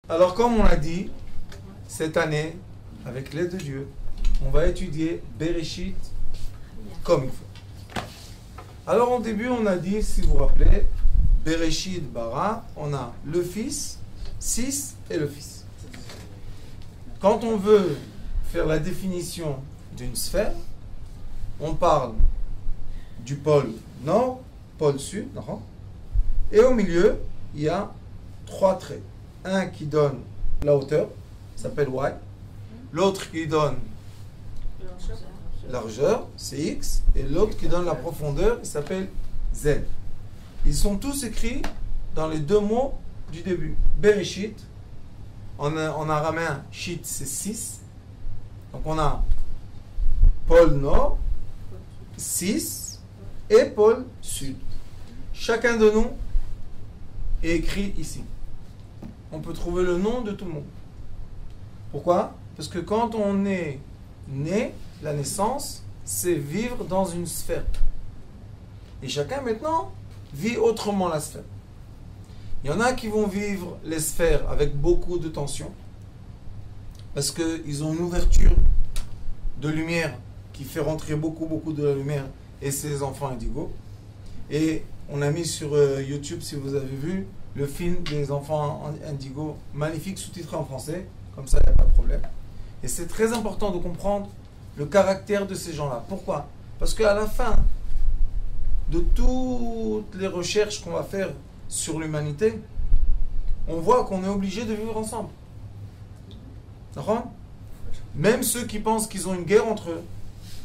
Alors, comme on l'a dit, cette année, avec l'aide de Dieu, on va étudier Bereshit comme il faut. Alors, au début, on a dit, si vous vous rappelez, Bereshit bara, on a le fils, 6 et le fils. Quand on veut faire la définition d'une sphère, on parle du pôle nord, pôle sud, et au milieu, il y a 3 traits. Un qui donne la hauteur, s'appelle Y. L'autre qui donne largeur, c'est X. Et l'autre qui donne la profondeur, il s'appelle Z. Ils sont tous écrits dans les 2 mots du début. Bereshit, en araméen, shit, c'est 6. Donc on a pôle nord, 6, et pôle sud. Chacun de nous est écrit ici. On peut trouver le nom de tout le monde. Pourquoi? Parce que quand on est né, la naissance, c'est vivre dans une sphère. Et chacun maintenant vit autrement la sphère. Il y en a qui vont vivre les sphères avec beaucoup de tension, parce qu'ils ont une ouverture de lumière qui fait rentrer beaucoup de la lumière, et c'est les enfants indigos. Et on a mis sur YouTube, si vous avez vu, le film des enfants indigos, magnifique, sous-titré en français, comme ça il n'y a pas de problème. Et c'est très important de comprendre le caractère de ces gens-là. Pourquoi? Parce qu'à la fin de toutes les recherches qu'on va faire sur l'humanité, on voit qu'on est obligé de vivre ensemble. D'accord? Même ceux qui pensent qu'ils ont une guerre entre eux,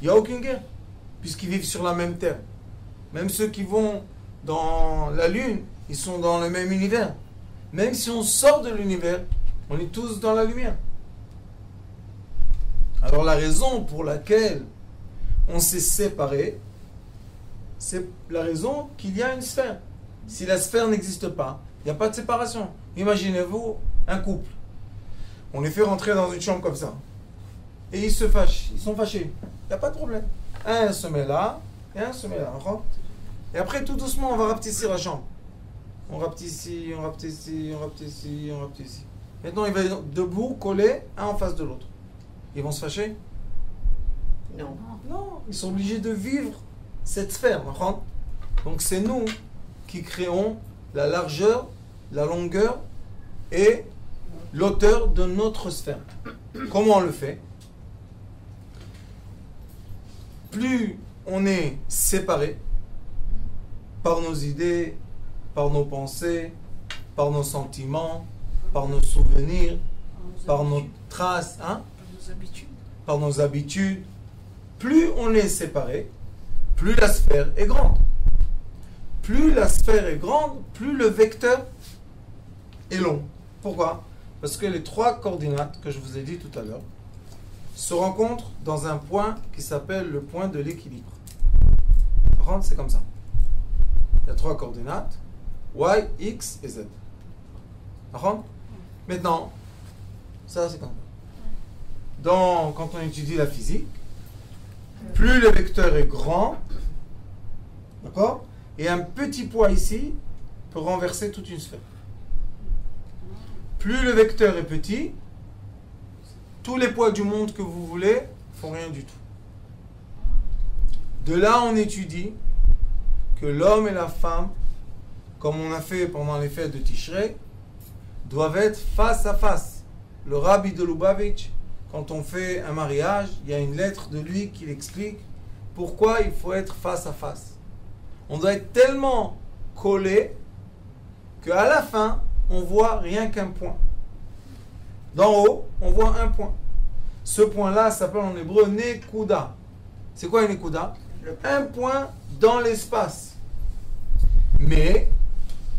il n'y a aucune guerre, puisqu'ils vivent sur la même terre. Même ceux qui vont dans la Lune, ils sont dans le même univers. Même si on sort de l'univers, on est tous dans la lumière. Alors la raison pour laquelle on s'est séparés, c'est la raison qu'il y a une sphère. Si la sphère n'existe pas, il n'y a pas de séparation. Imaginez-vous un couple. On les fait rentrer dans une chambre comme ça. Et ils se fâchent, ils sont fâchés. Il n'y a pas de problème. Un se met là, et un se met là. Et après, tout doucement, on va rapetissir la chambre. On rapetissit, on rapetissit, on rapetissit, on rapetissit. Maintenant, ils vont être debout, collés, un en face de l'autre. Ils vont se fâcher? Non. Non, ils sont obligés de vivre cette sphère. Donc c'est nous qui créons la largeur, la longueur et l'auteur de notre sphère. Comment on le fait? Plus on est séparé par nos idées, par nos pensées, par nos sentiments, par nos souvenirs, par nos traces, par nos habitudes, plus on est séparé, plus la sphère est grande. Plus la sphère est grande, plus le vecteur est long. Pourquoi? Parce que les 3 coordinates que je vous ai dit tout à l'heure se rencontrent dans un point qui s'appelle le point de l'équilibre. C'est comme ça. Il y a 3 coordinates, Y, X et Z. Maintenant, ça c'est comme ça. Quand on étudie la physique, plus le vecteur est grand, d'accord, et un petit poids ici peut renverser toute une sphère. Plus le vecteur est petit, tous les poids du monde que vous voulez font rien du tout. De là, on étudie que l'homme et la femme, comme on a fait pendant les fêtes de Tishrei, doivent être face à face. Le Rabbi de Lubavitch, quand on fait un mariage, il y a une lettre de lui qui explique pourquoi il faut être face à face. On doit être tellement collé qu'à la fin, on voit rien qu'un point. D'en haut, on voit un point. Ce point-là s'appelle en hébreu Nekuda. C'est quoi une Nekuda? Un point dans l'espace. Mais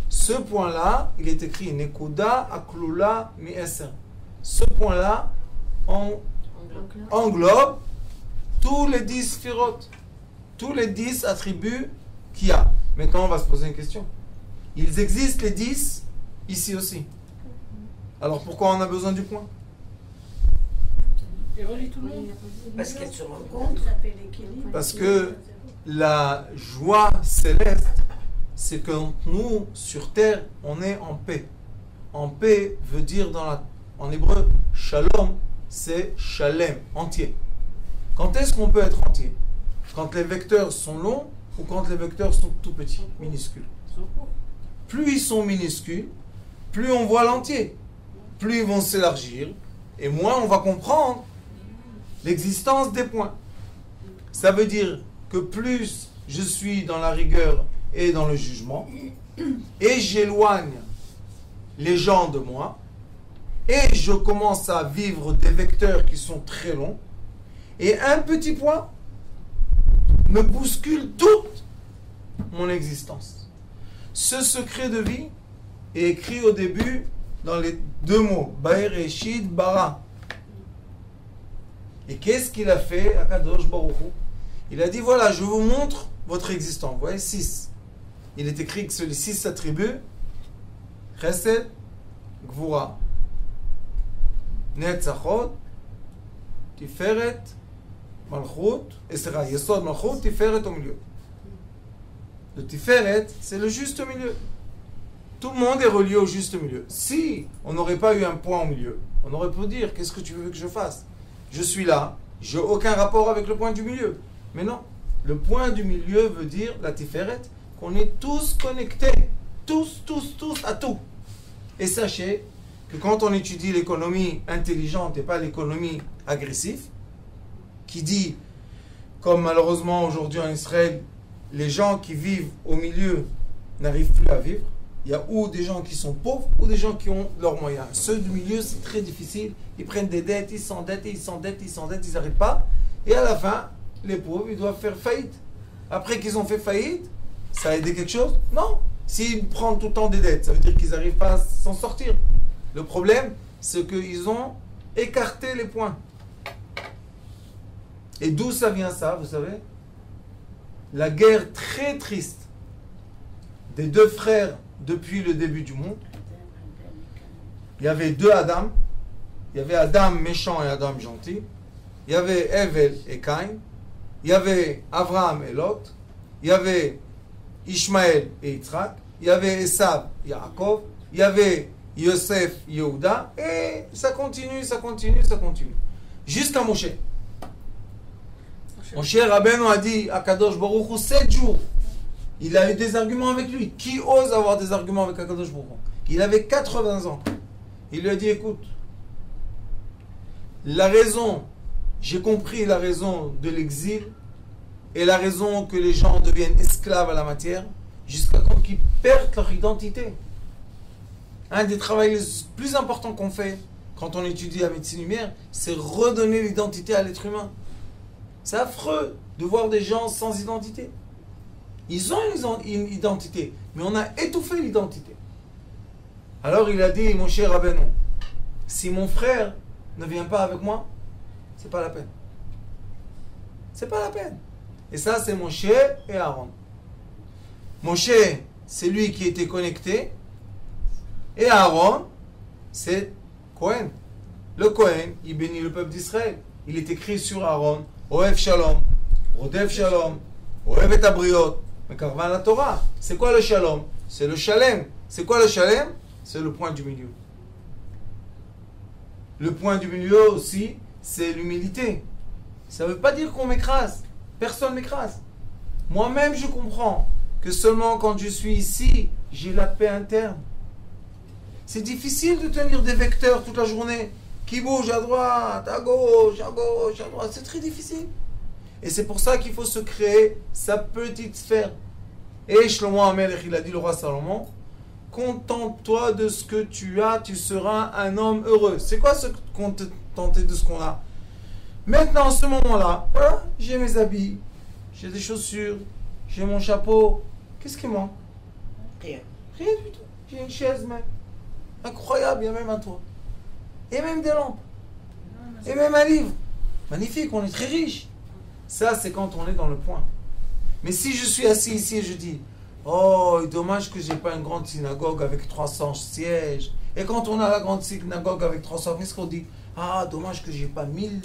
ce point-là, il est écrit Nekuda Aklula Mi-Eser. Ce point-là englobe tous les 10 sphirotes, tous les 10 attributs qu'il y a. Maintenant, on va se poser une question. Ils existent les 10 ici aussi. Alors pourquoi on a besoin du point? Parce qu'elles se rencontrent. Parce que la joie céleste, c'est que nous, sur terre, on est en paix. en paix veut dire en hébreu, shalom, c'est shalem, entier. Quand est-ce qu'on peut être entier? Quand les vecteurs sont longs ou quand les vecteurs sont tout petits, minuscules. Plus ils sont minuscules, plus on voit l'entier. Plus ils vont s'élargir, et moins on va comprendre l'existence des points. Ça veut dire que plus je suis dans la rigueur et dans le jugement, et j'éloigne les gens de moi, et je commence à vivre des vecteurs qui sont très longs, et un petit point me bouscule toute mon existence. Ce secret de vie est écrit au début dans les deux mots, Bereshit bara. Et qu'est-ce qu'il a fait, Akadosh Baruch Hu? Il a dit, voilà, je vous montre votre existence. Vous voyez, 6. Il est écrit que les 6 attributs, Chesed, Gvura, Netzachot, Tiferet, Malchut, et sera Yesod Malchut, Tiferet au milieu. Le Tiferet, c'est le juste milieu. Tout le monde est relié au juste milieu. Si on n'aurait pas eu un point au milieu, on aurait pu dire, qu'est-ce que tu veux que je fasse? Je suis là, je n'ai aucun rapport avec le point du milieu. Mais non, le point du milieu veut dire, la Tiferet, qu'on est tous connectés. Tous à tout. Et sachez que quand on étudie l'économie intelligente et pas l'économie agressive, qui dit, comme malheureusement aujourd'hui en Israël, les gens qui vivent au milieu n'arrivent plus à vivre. Il y a ou des gens qui sont pauvres ou des gens qui ont leurs moyens. Ceux du milieu, c'est très difficile. Ils prennent des dettes, ils s'endettent, ils n'arrivent pas. Et à la fin, les pauvres, ils doivent faire faillite. Après qu'ils ont fait faillite, ça a aidé quelque chose? Non. S'ils prennent tout le temps des dettes, ça veut dire qu'ils n'arrivent pas à s'en sortir. Le problème, c'est qu'ils ont écarté les points. Et d'où ça vient ça, vous savez? La guerre très triste des deux frères depuis le début du monde. Il y avait deux Adam. Il y avait Adam méchant et Adam gentil. Il y avait Evel et Caïn. Il y avait Abraham et Lot. Il y avait Ishmaël et Yitzhak. Il y avait Esav et Yaakov. Il y avait Yosef et Yehuda. Et ça continue. Jusqu'à Moshe. Moshe Rabbeinu a dit à Kadosh Baruch Hu 7 jours. Il a eu des arguments avec lui. Qui ose avoir des arguments avec Akadosh Baruch Hu? Il avait 80 ans. Il lui a dit, écoute, j'ai compris la raison de l'exil et la raison que les gens deviennent esclaves à la matière jusqu'à quand ils perdent leur identité. Un des travaux les plus importants qu'on fait quand on étudie la médecine lumière, c'est redonner l'identité à l'être humain. C'est affreux de voir des gens sans identité. Ils ont une identité, mais on a étouffé l'identité. Alors il a dit, mon cher Rabbeinu, si mon frère ne vient pas avec moi, c'est pas la peine. C'est pas la peine. Et ça, c'est Moshe et Aaron. Moshe, c'est lui qui était connecté, et Aaron, c'est Cohen. Le Cohen, il bénit le peuple d'Israël. Il est écrit sur Aaron, Ohev Shalom, Rodev Shalom, Ohev et Abriot. Mais Karvan la Torah, c'est quoi le shalom? C'est le shalem. C'est quoi le shalem? C'est le point du milieu. Le point du milieu aussi, c'est l'humilité. Ça ne veut pas dire qu'on m'écrase. Personne ne m'écrase. Moi-même, je comprends que seulement quand je suis ici, j'ai la paix interne. C'est difficile de tenir des vecteurs toute la journée qui bougent à droite, à gauche, à gauche, à droite. C'est très difficile. Et c'est pour ça qu'il faut se créer sa petite sphère. Et Shlomo HaMelech, il a dit le roi Salomon, contente-toi de ce que tu as, tu seras un homme heureux. C'est quoi se contenter de ce qu'on a? Maintenant, en ce moment-là, voilà, j'ai mes habits, j'ai des chaussures, j'ai mon chapeau. Qu'est-ce qui manque? Rien. Rien du tout. J'ai une chaise même. Incroyable, il y a même un toit. Et même des lampes. Et même un livre. Magnifique, on est très riche. Ça, c'est quand on est dans le point. Mais si je suis assis ici et je dis, oh, dommage que j'ai pas une grande synagogue avec 300 sièges. Et quand on a la grande synagogue avec 300, qu'est-ce qu'on dit? Ah, dommage que j'ai pas 1000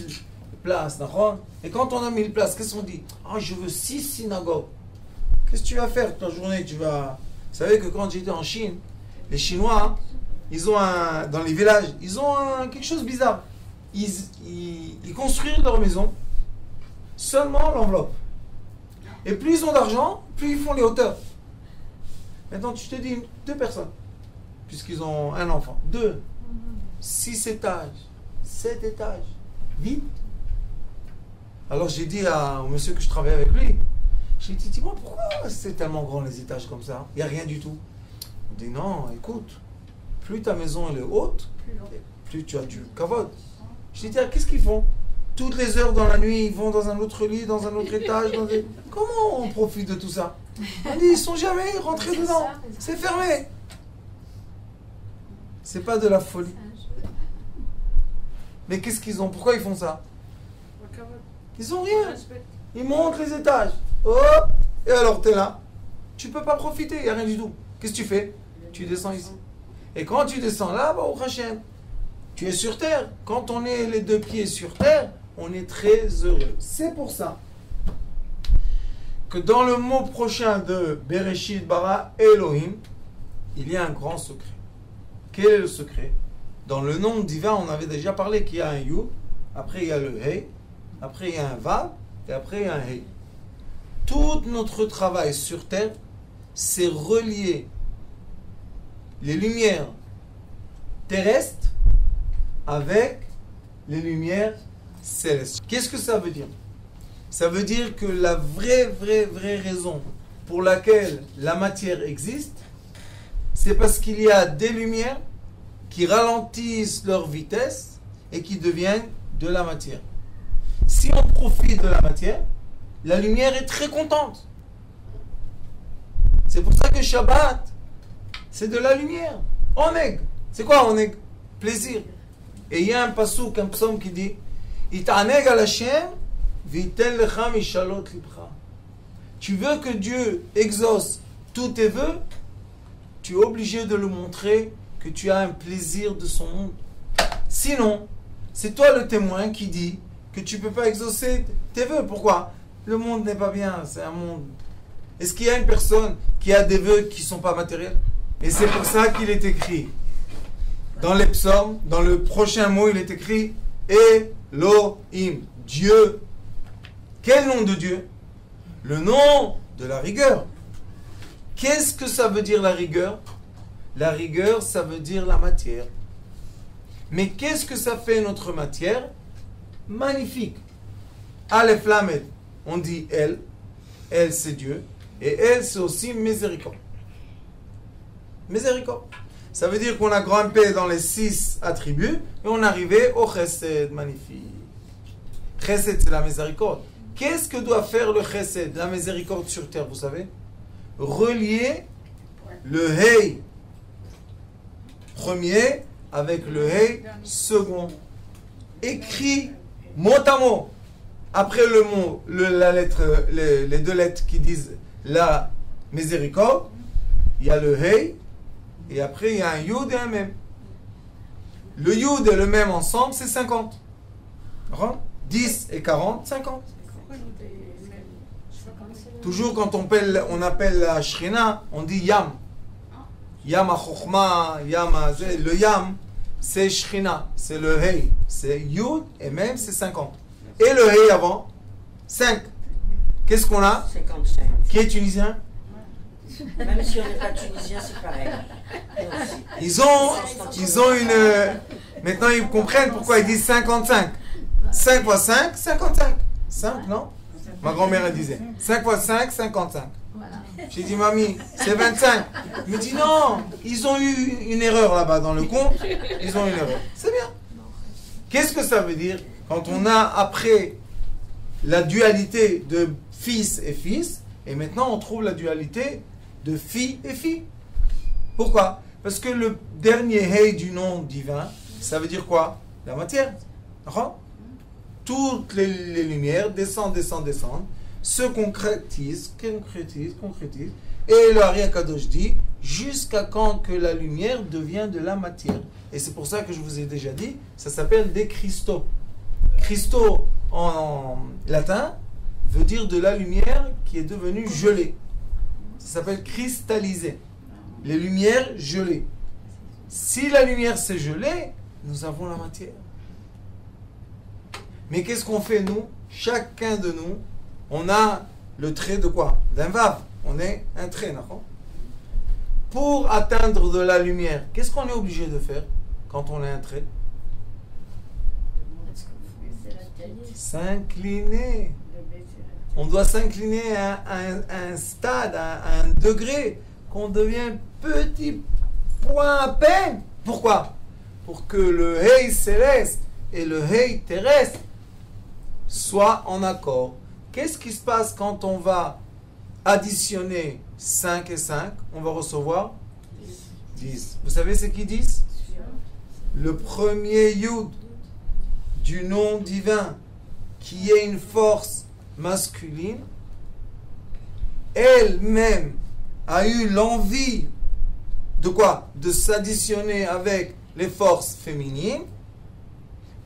places, d'accord? Et quand on a 1000 places, qu'est-ce qu'on dit? Ah, je veux 6 synagogues. Qu'est-ce que tu vas faire toute la journée? Vous savez que quand j'étais en Chine, les Chinois, ils ont dans les villages, ils ont quelque chose de bizarre. Ils construisent leur maison seulement l'enveloppe. Et plus ils ont d'argent, plus ils font les hauteurs. Maintenant, tu te dis 2 personnes, puisqu'ils ont un enfant. 2, 6 étages, 7 étages, vite. Alors j'ai dit au monsieur que je travaille avec lui, j'ai dit, dis-moi, pourquoi c'est tellement grand les étages comme ça? Il n'y a rien du tout. On dit, non, écoute, plus ta maison elle est haute, plus tu as du kavod. Je lui ai dit, qu'est-ce qu'ils font? Toutes les heures dans la nuit, ils vont dans un autre lit, dans un autre étage. Comment on profite de tout ça? On dit, ils ne sont jamais rentrés dedans. C'est fermé. C'est pas de la folie. Mais qu'est-ce qu'ils ont? Pourquoi ils font ça? Ils ont rien. Ils montent les étages. Oh, et alors tu es là. Tu peux pas profiter, il n'y a rien du tout. Qu'est-ce que tu fais? Tu descends ici. Et quand tu descends là, au Hachem, tu es sur terre. Quand on est les 2 pieds sur terre, on est très heureux. C'est pour ça que dans le mot prochain de Bereshit bara Elohim, il y a un grand secret. Quel est le secret? Dans le nom divin, on avait déjà parlé qu'il y a un Yud, après il y a le Hey, après il y a un Vav, et après il y a un Hey. Tout notre travail sur terre, c'est relier les lumières terrestres avec les lumières célestes. Qu'est-ce que ça veut dire? Ça veut dire que la vraie raison pour laquelle la matière existe, c'est parce qu'il y a des lumières qui ralentissent leur vitesse et qui deviennent de la matière. Si on profite de la matière, la lumière est très contente. C'est pour ça que Shabbat, c'est de la lumière. Oneg. C'est quoi oneg? Plaisir. Et il y a un passouk, un psaume qui dit It'aneg al Hashem v'iten lecha mishalot libcha. Tu veux que Dieu exauce tous tes vœux, tu es obligé de le montrer que tu as un plaisir de son monde. Sinon, c'est toi le témoin qui dit que tu ne peux pas exaucer tes vœux. Pourquoi? Le monde n'est pas bien, c'est un monde. Est-ce qu'il y a une personne qui a des vœux qui ne sont pas matériels? Et c'est pour ça qu'il est écrit dans les psaumes, dans le prochain mot, il est écrit Elohim, Dieu. Quel nom de Dieu? Le nom de la rigueur. Qu'est-ce que ça veut dire la rigueur? La rigueur, ça veut dire la matière. Mais qu'est-ce que ça fait notre matière? Magnifique. Aleph Lamed, on dit elle. Elle, c'est Dieu. Et elle, c'est aussi miséricorde. Miséricorde. Ça veut dire qu'on a grimpé dans les 6 attributs et on est arrivé au chesed. Magnifique. Chesed, c'est la miséricorde. Qu'est-ce que doit faire le chesed, la miséricorde sur terre, vous savez? Relier le hey premier avec le hey second. Écrit mot à mot. Après le mot, la lettre, les 2 lettres qui disent la miséricorde, il y a le hey, et après il y a un yud et un mem. Le yud et le mem ensemble, c'est 50. 10 et 40, 50. Toujours quand on appelle la Shrina, on dit Yam. Yam ha-chokhma, Yam ha-zeh. Le Yam, c'est Shrina, c'est le Hey. C'est Yud et même c'est 50. Et le Hey avant, 5. Qu'est-ce qu'on a? 55. Qui est tunisien? Même si on n'est pas tunisien, c'est pareil. Ils ont une... Maintenant, ils comprennent pourquoi ils disent 55. 5 fois 5, 55. 5, non? Ma grand-mère, elle disait 5 fois 5, 55. J'ai dit, mamie, c'est 25. Elle me dit, non, ils ont eu une erreur là-bas dans le compte. Ils ont eu une erreur. C'est bien. Qu'est-ce que ça veut dire quand on a après la dualité de fils et fils, et maintenant on trouve la dualité de fille et fille? Pourquoi? Parce que le dernier hey du nom divin, ça veut dire quoi? La matière. Toutes les lumières descendent, se concrétisent, et le Ari Akadosh dit, jusqu'à quand que la lumière devient de la matière. Et c'est pour ça que je vous ai déjà dit, ça s'appelle des cristaux. Cristaux en latin veut dire de la lumière qui est devenue gelée. Ça s'appelle cristallisé. Les lumières gelées. Si la lumière s'est gelée, nous avons la matière. Mais qu'est-ce qu'on fait, nous? Chacun de nous, on a le trait de quoi? D'un vav. On est un trait, d'accord? Pour atteindre de la lumière, qu'est-ce qu'on est obligé de faire quand on est un trait? S'incliner. On doit s'incliner à un stade, à un degré, qu'on devient petit point à peine. Pourquoi? Pour que le Hey céleste et le Hey terrestre soient en accord. Qu'est-ce qui se passe quand on va additionner 5 et 5? On va recevoir 10. Vous savez c'est qui 10? Le premier Yud du nom divin, qui est une force masculine, elle-même a eu l'envie de quoi? De s'additionner avec les forces féminines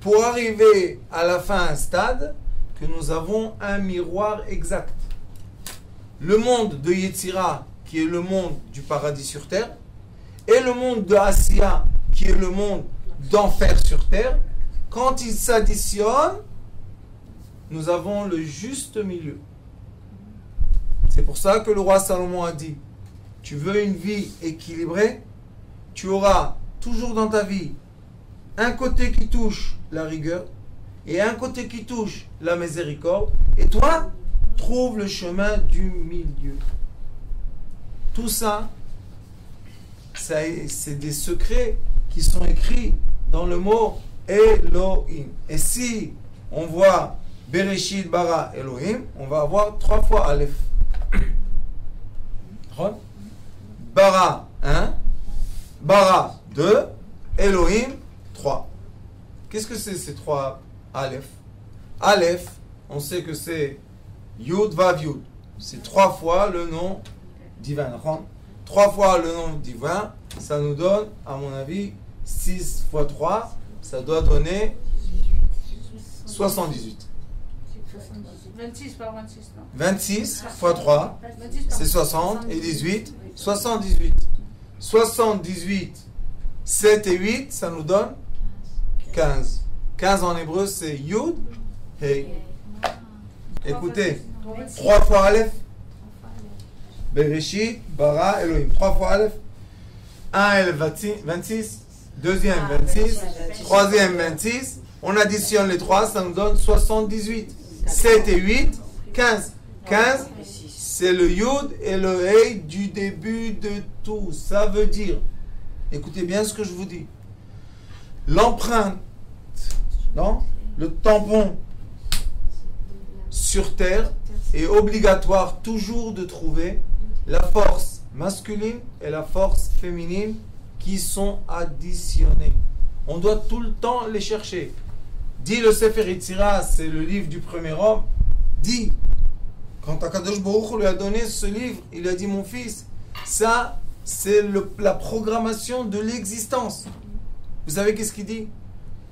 pour arriver à la fin à un stade que nous avons un miroir exact. Le monde de Yetzira, qui est le monde du paradis sur terre, et le monde de Asiya, qui est le monde d'enfer sur terre, quand ils s'additionnent, nous avons le juste milieu. C'est pour ça que le roi Salomon a dit, tu veux une vie équilibrée, tu auras toujours dans ta vie un côté qui touche la rigueur et un côté qui touche la miséricorde, et toi, trouve le chemin du milieu. Tout ça, c'est des secrets qui sont écrits dans le mot Elohim. Et si on voit Bereshit bara Elohim, on va avoir 3 fois Aleph. Bara 1, bara 2, Elohim 3. Qu'est-ce que c'est ces 3 Aleph? Aleph, on sait que c'est Yud Vav Yud. C'est 3 fois le nom divin. 3 fois le nom divin, ça nous donne, à mon avis, 6 fois 3, ça doit donner 78. 26 par 26, non. 26 fois 3, c'est 60, et 18, 78. 78, 7 et 8, ça nous donne 15. 15 en hébreu, c'est Yud, Hey. Écoutez, 3 fois Aleph, Bereshit, Bara, Elohim. 3 fois Aleph, 1 Aleph 26, deuxième 26, troisième 26. On additionne les 3, ça nous donne 78. 7 et 8, 15. 15, c'est le Yud et le Hey du début de tout. Ça veut dire, écoutez bien ce que je vous dis, l'empreinte, non, le tampon sur terre est obligatoire toujours de trouver la force masculine et la force féminine qui sont additionnées. On doit tout le temps les chercher. Dit le Sefer Yetzira, c'est le livre du premier homme, dit, quand Akadosh Baruch Hu lui a donné ce livre, il a dit, mon fils, ça c'est la programmation de l'existence. Vous savez qu'est-ce qu'il dit?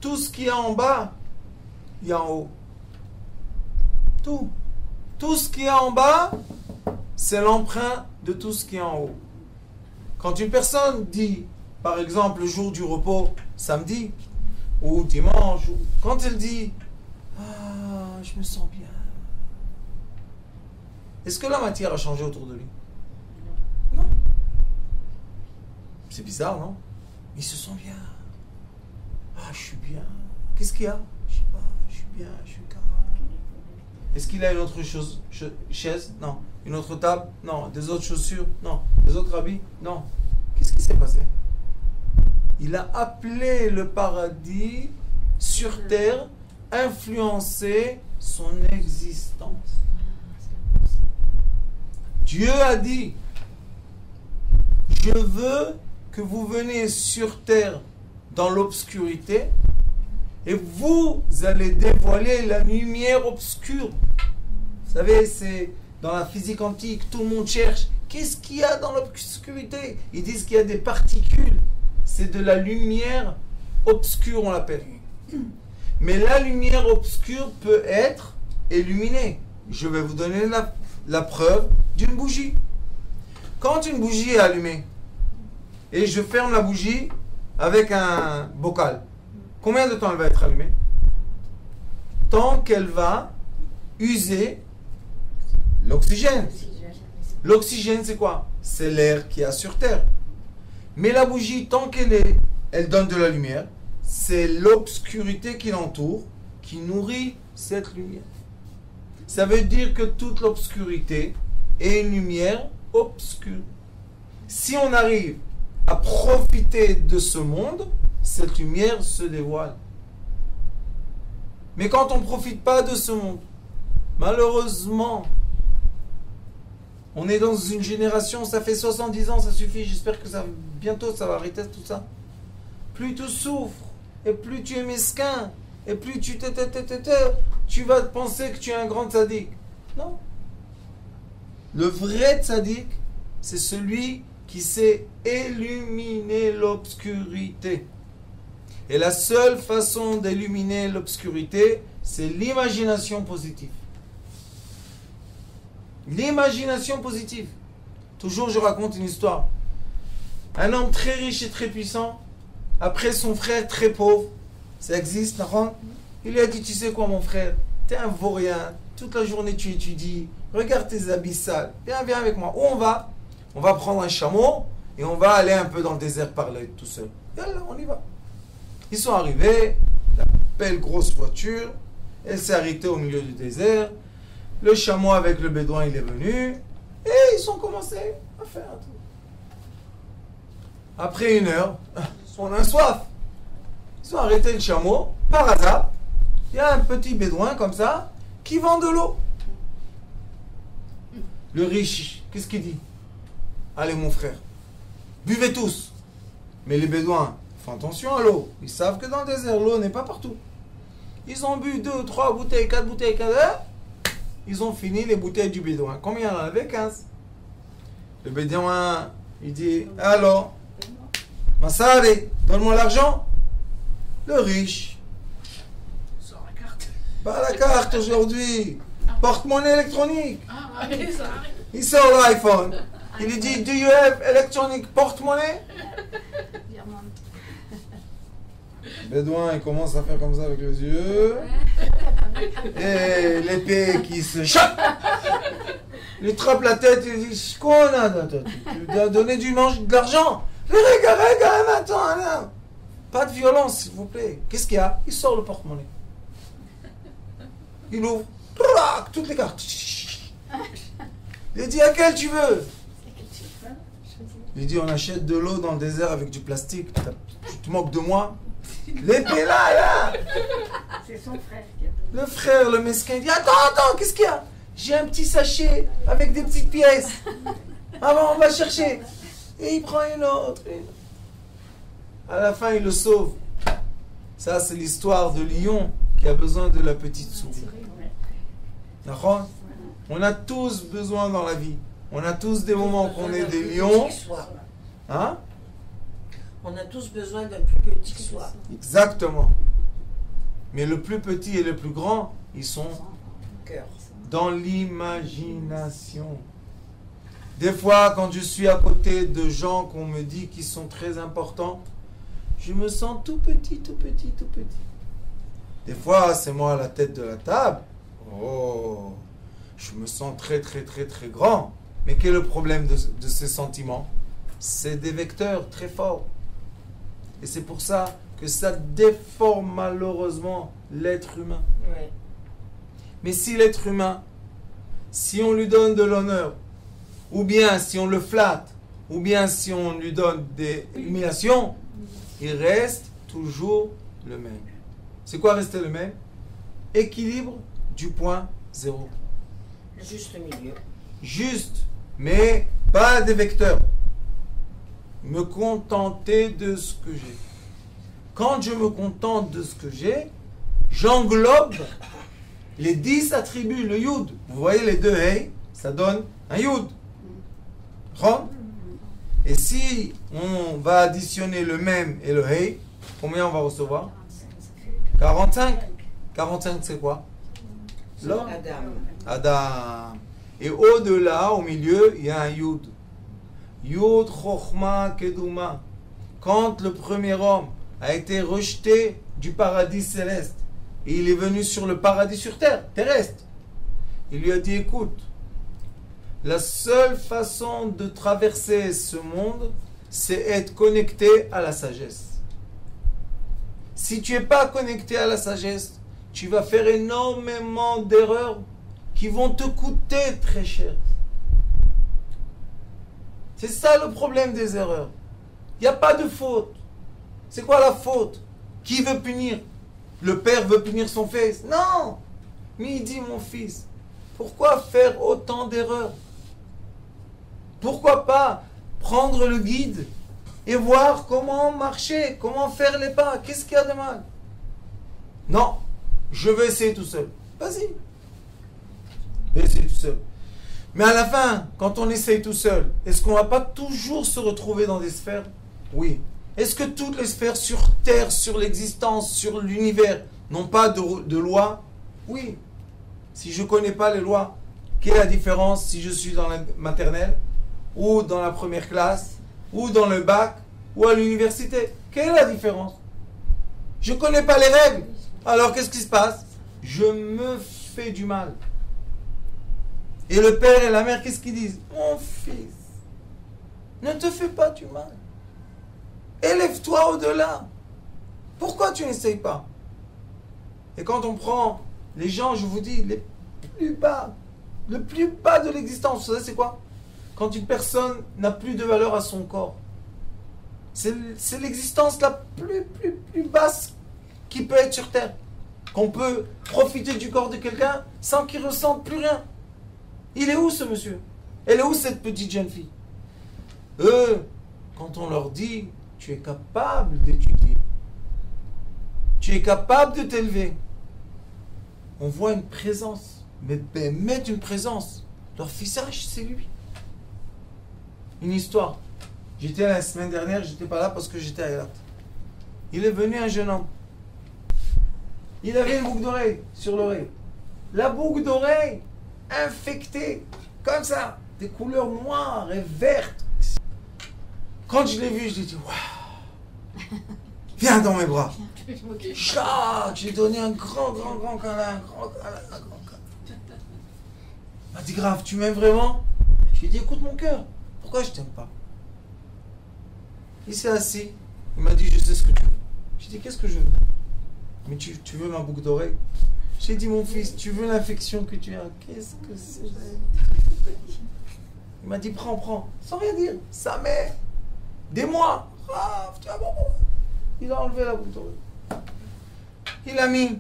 Tout ce qu'il y a en bas, il y a en haut. Tout ce qu'il y a en bas, c'est l'empreinte de tout ce qui est en haut. Quand une personne dit, par exemple, le jour du repos, samedi, ou dimanche, quand elle dit « Ah, je me sens bien », est-ce que la matière a changé autour de lui? Non. C'est bizarre, non? Il se sent bien. Ah, je suis bien. Qu'est-ce qu'il y a? Je sais pas, je suis bien, je suis calme. Est-ce qu'il a une autre chaise? Non. Une autre table? Non. Des autres chaussures? Non. Des autres habits? Non. Qu'est-ce qui s'est passé? Il a appelé le paradis sur terre, influencer son existence. Dieu a dit, je veux que vous venez sur terre dans l'obscurité et vous allez dévoiler la lumière obscure. Vous savez, c'est dans la physique antique, tout le monde cherche. Qu'est-ce qu'il y a dans l'obscurité? Ils disent qu'il y a des particules. C'est de la lumière obscure, on l'appelle. Mais la lumière obscure peut être illuminée. Je vais vous donner la preuve d'une bougie. Quand une bougie est allumée et je ferme la bougie, avec un bocal. Combien de temps elle va être allumée? Tant qu'elle va user l'oxygène. L'oxygène, c'est quoi? C'est l'air qu'il y a sur Terre. Mais la bougie, tant elle donne de la lumière, c'est l'obscurité qui l'entoure, qui nourrit cette lumière. Ça veut dire que toute l'obscurité est une lumière obscure. Si on arrive à profiter de ce monde, cette lumière se dévoile. Mais quand on ne profite pas de ce monde, malheureusement, on est dans une génération, ça fait 70 ans, ça suffit, j'espère que bientôt ça va arrêter tout ça. Plus tu souffres, et plus tu es mesquin, et plus tu vas te penser que tu es un grand tzaddik. Non. Le vrai tzaddik, c'est celui qui sait illuminer l'obscurité. Et la seule façon d'illuminer l'obscurité, c'est l'imagination positive. L'imagination positive. Toujours, je raconte une histoire. Un homme très riche et très puissant, après son frère très pauvre, ça existe, non? Il lui a dit, tu sais quoi mon frère, t'es un vaurien, toute la journée tu étudies, regarde tes habits sales, viens avec moi. Où on va? On va prendre un chameau et on va aller un peu dans le désert parler tout seul. Et là, on y va. Ils sont arrivés, la belle grosse voiture, elle s'est arrêtée au milieu du désert, le chameau avec le bédouin il est venu, et ils ont commencé à faire un tour. Après 1 heure, on a soif. Ils ont arrêté le chameau, par hasard, il y a un petit bédouin comme ça, qui vend de l'eau. Le riche, qu'est-ce qu'il dit? Allez mon frère, buvez tous. Mais les bédouins font attention à l'eau. Ils savent que dans le désert, l'eau n'est pas partout. Ils ont bu 2, 3 bouteilles, 4 bouteilles, 4... Ils ont fini les bouteilles du bédouin. Combien il y en avait? 15. Le bédouin, il dit, alors, Massari, donne-moi l'argent. Le riche, Sors la carte. pas la carte aujourd'hui. Porte-monnaie électronique. Ah, oui, ça arrive. Il sort l'iPhone. Il lui dit, do you have electronic porte-monnaie? Le bédouin, il commence à faire comme ça avec les yeux. Et l'épée qui se chope. Il lui trappe la tête, il dit, qu'on a? Tu lui as donné de l'argent. Regarde, attends. Pas de violence, s'il vous plaît. Qu'est-ce qu'il y a? Il sort le porte-monnaie. Il ouvre. Toutes les cartes. Il dit, à quelle tu veux? Il dit, on achète de l'eau dans le désert avec du plastique. Tu te moques de moi? L'épée là. C'est son frère qui a donné. Le frère, le mesquin, il dit, attends, qu'est-ce qu'il y a? J'ai un petit sachet avec des petites pièces. Ah bon, on va chercher. Et il prend une autre. À la fin, il le sauve. Ça, c'est l'histoire de lion qui a besoin de la petite souris. D'accord? On a tous besoin dans la vie. On a tous des moments qu'on est des lions. Hein? On a tous besoin d'un plus petit soi. Exactement. Mais le plus petit et le plus grand, ils sont Cœur. dans l'imagination. Des fois, quand je suis à côté de gens qu'on me dit qui sont très importants, je me sens tout petit. Des fois, c'est moi à la tête de la table. Oh, je me sens très grand. Mais quel est le problème de ces sentiments? C'est des vecteurs très forts. Et c'est pour ça que ça déforme malheureusement l'être humain. Ouais. Mais si l'être humain, si on lui donne de l'honneur, ou bien si on le flatte, ou bien si on lui donne des humiliations, il reste toujours le même. C'est quoi rester le même? Équilibre du point zéro. Juste le milieu. Juste, mais pas des vecteurs. Me contenter de ce que j'ai. Quand je me contente de ce que j'ai, j'englobe les 10 attributs, le yud. Vous voyez les deux hey, ça donne un yud. Et si on va additionner le même et le hey, combien on va recevoir? 45. 45 c'est quoi? L'homme. Adam. Et au-delà, au milieu, il y a un yud. Yud Chochma Keduma. quand le premier homme a été rejeté du paradis céleste et il est venu sur le paradis sur terre, terrestre, il lui a dit, écoute, la seule façon de traverser ce monde, c'est être connecté à la sagesse. Si tu n'es pas connecté à la sagesse, tu vas faire énormément d'erreurs qui vont te coûter très cher. C'est ça le problème des erreurs. Il n'y a pas de faute. C'est quoi la faute? Qui veut punir? Le père veut punir son fils? Non! Mais il dit, mon fils, pourquoi faire autant d'erreurs? Pourquoi pas prendre le guide et voir comment marcher, comment faire les pas? Qu'est-ce qu'il y a de mal? Non, je vais essayer tout seul. Vas-y. Je vais essayer tout seul. Mais à la fin, quand on essaye tout seul, est-ce qu'on ne va pas toujours se retrouver dans des sphères? Oui. Est-ce que toutes les sphères sur Terre, sur l'existence, sur l'univers, n'ont pas de loi? Oui. Si je ne connais pas les lois, quelle est la différence si je suis dans la maternelle, ou dans la première classe, ou dans le bac, ou à l'université? Quelle est la différence? Je ne connais pas les règles. Alors qu'est-ce qui se passe? Je me fais du mal. Et le père et la mère, qu'est-ce qu'ils disent? Mon fils, ne te fais pas du mal. Élève-toi au-delà. Pourquoi tu n'essayes pas? Et quand on prend les gens, je vous dis, les plus bas, le plus bas de l'existence, vous savez c'est quoi? Quand une personne n'a plus de valeur à son corps. C'est l'existence la plus basse qui peut être sur Terre. Qu'on peut profiter du corps de quelqu'un sans qu'il ressente plus rien. Il est où ce monsieur? Elle est où cette petite jeune fille? Eux, quand on leur dit, tu es capable d'étudier, tu es capable de t'élever, on voit une présence, mais mettre une présence. Leur visage, c'est lui. Une histoire. J'étais la semaine dernière, j'étais pas là parce que j'étais à Eilat. Il est venu un jeune homme. Il avait une boucle d'oreille sur l'oreille. La boucle d'oreille infectée, comme ça, des couleurs noires et vertes. Quand je l'ai vu, je lui ai dit, waouh, viens dans mes bras. Chac, j'ai donné un grand câlin, Il m'a dit, grave, tu m'aimes vraiment? Je lui ai dit, écoute mon cœur, pourquoi je t'aime pas? Il s'est assis, il m'a dit, je sais ce que tu veux. J'ai dit, qu'est-ce que je veux? Mais tu veux ma boucle d'oreille? J'ai dit, mon fils, tu veux l'infection que tu as? Qu'est-ce que c'est? Il m'a dit, prends, sans rien dire. Sa mère, des mois. Ah, tu vois, bon. Il a enlevé la boucle d'oreille. Il a mis.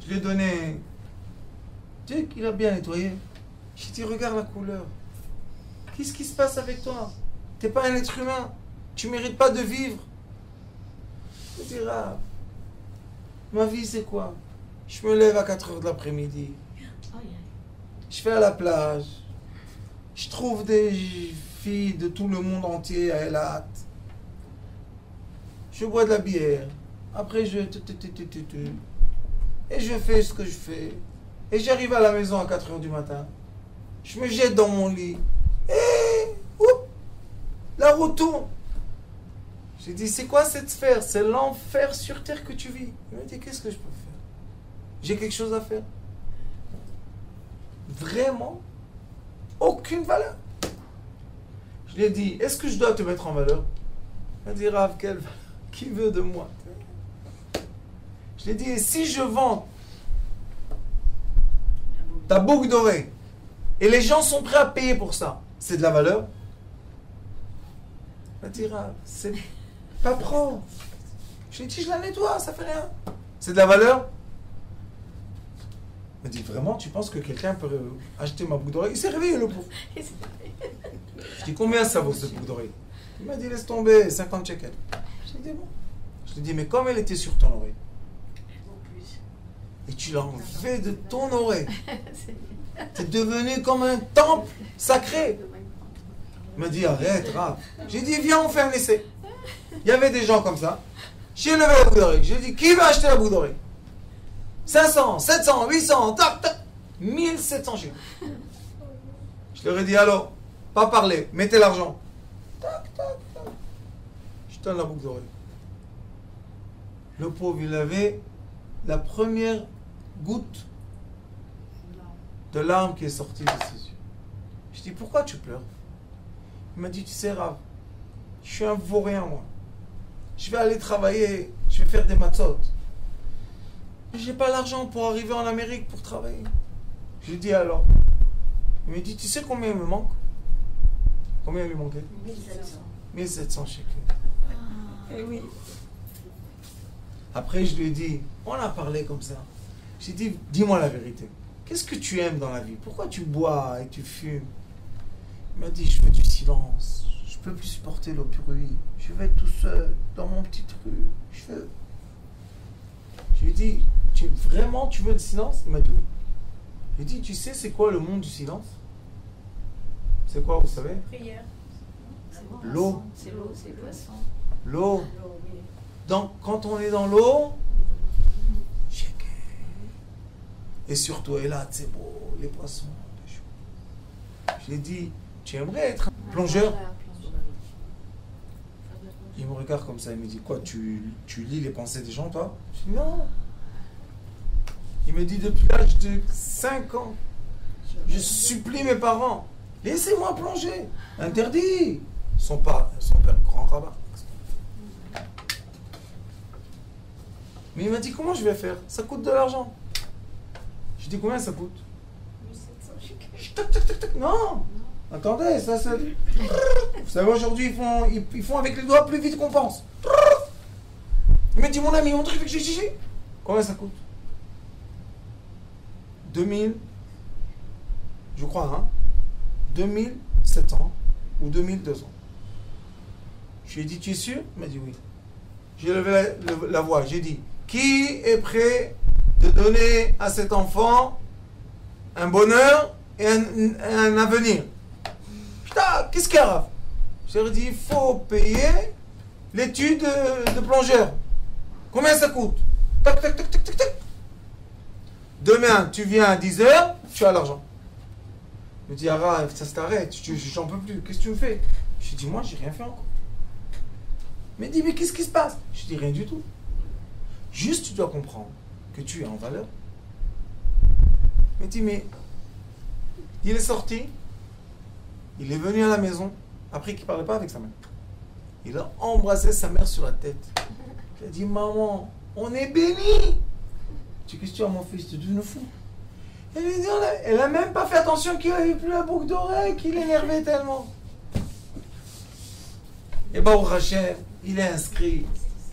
Je lui ai donné. Tu sais qu'il a bien nettoyé. J'ai dit, regarde la couleur. Qu'est-ce qui se passe avec toi? T'es pas un être humain. Tu mérites pas de vivre. Je dis, ah, ma vie c'est quoi? Je me lève à 4h de l'après-midi. Je vais à la plage. Je trouve des filles de tout le monde entier à Eilat. Je bois de la bière. Après je... Et je fais ce que je fais. Et j'arrive à la maison à 4h du matin. Je me jette dans mon lit. Et... oup, la roue tourne. J'ai dit, c'est quoi cette sphère? C'est l'enfer sur terre que tu vis. Il m'a dit, qu'est-ce que je peux faire? J'ai quelque chose à faire? Vraiment? Aucune valeur. Je lui ai dit, est-ce que je dois te mettre en valeur? Il m'a dit, Rav, quelle valeur? Qui veut de moi? Je lui ai dit, et si je vends ta boucle d'oreille et les gens sont prêts à payer pour ça, c'est de la valeur? Il m'a dit, Rav, c'est pas pro. Je lui ai dit, je la nettoie, ça fait rien. C'est de la valeur? Il m'a dit, vraiment, tu penses que quelqu'un peut acheter ma boucle d'oreille? Il s'est réveillé, le pauvre. Je dis, combien ça vaut cette boucle d'oreille? Il m'a dit, laisse tomber, 50 shekels. Je lui ai dit, bon. Je lui ai dit, mais comme elle était sur ton oreille, et tu l'as enlevée de ton oreille, t'es devenu comme un temple sacré. Il m'a dit, arrête, Rav. J'ai dit, viens, on fait un essai. Il y avait des gens comme ça. J'ai levé la boucle d'oreille. J'ai dit, qui va acheter la boucle d'oreille? 500, 700, 800, tac, tac. 1700 shekels. Je leur ai dit, alors, pas parler, mettez l'argent. Tac, tac, tac. Je donne la boucle d'oreille. Le pauvre, il avait la première goutte de larmes qui est sortie de ses yeux. Je dis, pourquoi tu pleures? Il m'a dit, tu sais, Rav, je suis un vaurien, moi. Je vais aller travailler, je vais faire des matzot. Mais j'ai pas l'argent pour arriver en Amérique pour travailler. Je lui dis alors. Il me dit, tu sais combien il me manque? Combien il lui manquait? 1700. 1700 shekels. Eh oui. Après, je lui ai dit, on a parlé comme ça. J'ai dit, dis-moi la vérité. Qu'est-ce que tu aimes dans la vie? Pourquoi tu bois et tu fumes? Il m'a dit, je veux du silence. Je peux plus supporter le bruit. Je vais être tout seul dans mon petit truc. Je lui ai dit, vraiment tu veux le silence? Il m'a dit oui. Je lui ai dit, tu sais c'est quoi le monde du silence? C'est quoi, vous savez? Prière. L'eau. C'est l'eau, c'est le poisson. L'eau. L'eau, oui. Donc, quand on est dans l'eau, et surtout, et là, c'est beau, les poissons. Je lui ai dit, tu aimerais être un plongeur? Il me regarde comme ça, il me dit, quoi, tu lis les pensées des gens, toi? Je dis, non. Il me dit, depuis l'âge de 5 ans, je supplie mes parents, laissez-moi plonger. Interdit. Son père, grand rabbin. Mais il m'a dit, comment je vais faire? Ça coûte de l'argent. Je dis, combien ça coûte? 1700 shekels. Tac, tac, tac, tac. Non. Attendez, ça c'est... Vous savez, aujourd'hui, ils font avec les doigts plus vite qu'on pense. Il m'a dit, mon ami, mon truc, j'ai. Combien ça coûte? 2000, je crois, hein? 2700 ou 2200. Je lui ai dit, tu es sûr? Il m'a dit oui. J'ai levé la voix, j'ai dit, qui est prêt de donner à cet enfant un bonheur et un avenir? Putain, qu'est-ce qu'il y a? J'ai dit, il faut payer l'étude de plongeur. Combien ça coûte? Tac, tac, tac, tac, tac, tac. Demain, tu viens à 10h, tu as l'argent. Il me dit, Ara, ça s'arrête, j'en peux plus, qu'est-ce que tu me fais? Je lui dis, moi, j'ai rien fait encore. Il me dit, mais qu'est-ce qui se passe? Je dis, rien du tout. Juste, tu dois comprendre que tu es en valeur. Il me dit, mais il est sorti, il est venu à la maison, après qu'il ne parlait pas avec sa mère. Il a embrassé sa mère sur la tête. Il a dit, maman, on est bénis. Tu qu'est-ce que tu as, mon fils, tu es devenu fou. Elle lui dit, elle n'a même pas fait attention qu'il n'avait plus la boucle d'oreille, qu'il énervait tellement. Et Baruch Hashem, il est inscrit.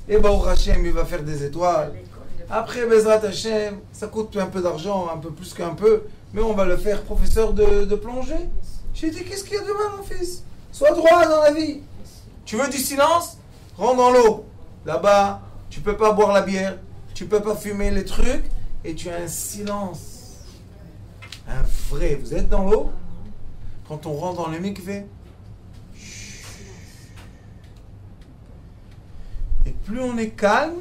Et Baruch Hashem, il va faire des étoiles. Après, Bezrat Hashem, ça coûte un peu d'argent, un peu plus qu'un peu, mais on va le faire professeur de plongée. J'ai dit, qu'est-ce qu'il y a demain, mon fils? Sois droit dans la vie. Tu veux du silence? Rentre dans l'eau. Là-bas, tu peux pas boire la bière, tu peux pas fumer les trucs, et tu as un silence. Un vrai. Vous êtes dans l'eau? Quand on rentre dans le mikvé, et plus on est calme,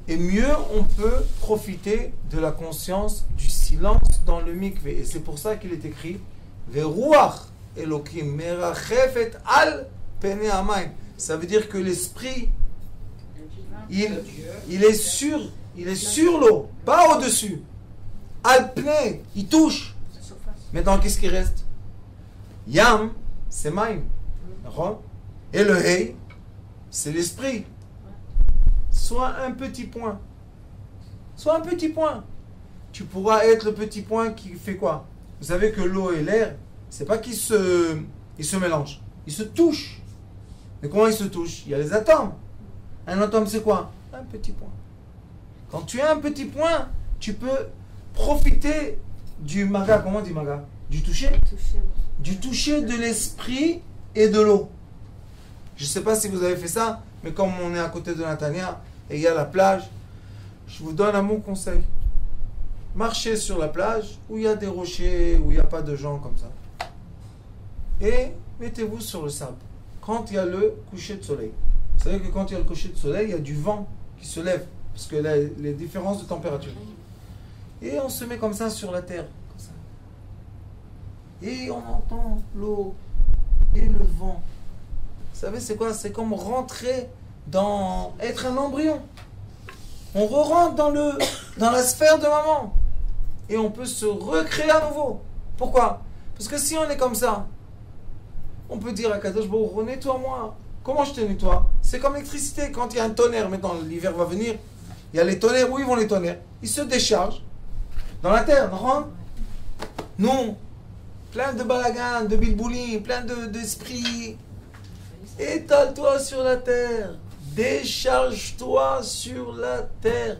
et mieux on peut profiter de la conscience du silence dans le mikvé. Et c'est pour ça qu'il est écrit Veruach Elokim merachefet al pene hamayim. Ça veut dire que l'esprit, il est sur l'eau, pas au-dessus. Al pene, il touche. Maintenant, qu'est-ce qui reste? Yam, c'est maim. Et le hei, c'est l'esprit. Soit un petit point. Soit un petit point. Tu pourras être le petit point qui fait quoi? Vous savez que l'eau et l'air, c'est pas qu'ils se mélangent. Ils se touchent. Mais comment ils se touchent? Il y a les atomes. Un atome, c'est quoi? Un petit point. Quand tu as un petit point, tu peux profiter du maga. Comment on dit maga? Du toucher? Du toucher de l'esprit et de l'eau. Je ne sais pas si vous avez fait ça, mais comme on est à côté de Natania et il y a la plage, je vous donne un bon conseil. Marchez sur la plage où il y a des rochers, où il n'y a pas de gens comme ça. Et mettez-vous sur le sable. Quand il y a le coucher de soleil. Vous savez que quand il y a le coucher de soleil, il y a du vent qui se lève, parce que les différences de température. Et on se met comme ça sur la terre. Comme ça. Et on entend l'eau et le vent. Vous savez, c'est quoi? C'est comme rentrer dans... être un embryon. On re-rentre dans la sphère de maman. Et on peut se recréer à nouveau. Pourquoi? Parce que si on est comme ça, on peut dire à Kadosh Baruch, nettoie-moi. Comment je te nettoie? C'est comme l'électricité. Quand il y a un tonnerre, maintenant l'hiver va venir, il y a les tonnerres. Où ils vont les tonnerres? Ils se déchargent dans la terre. Non. Plein de balagan, de bilbouli, plein d'esprits. Étale-toi sur la terre. Décharge-toi sur la terre.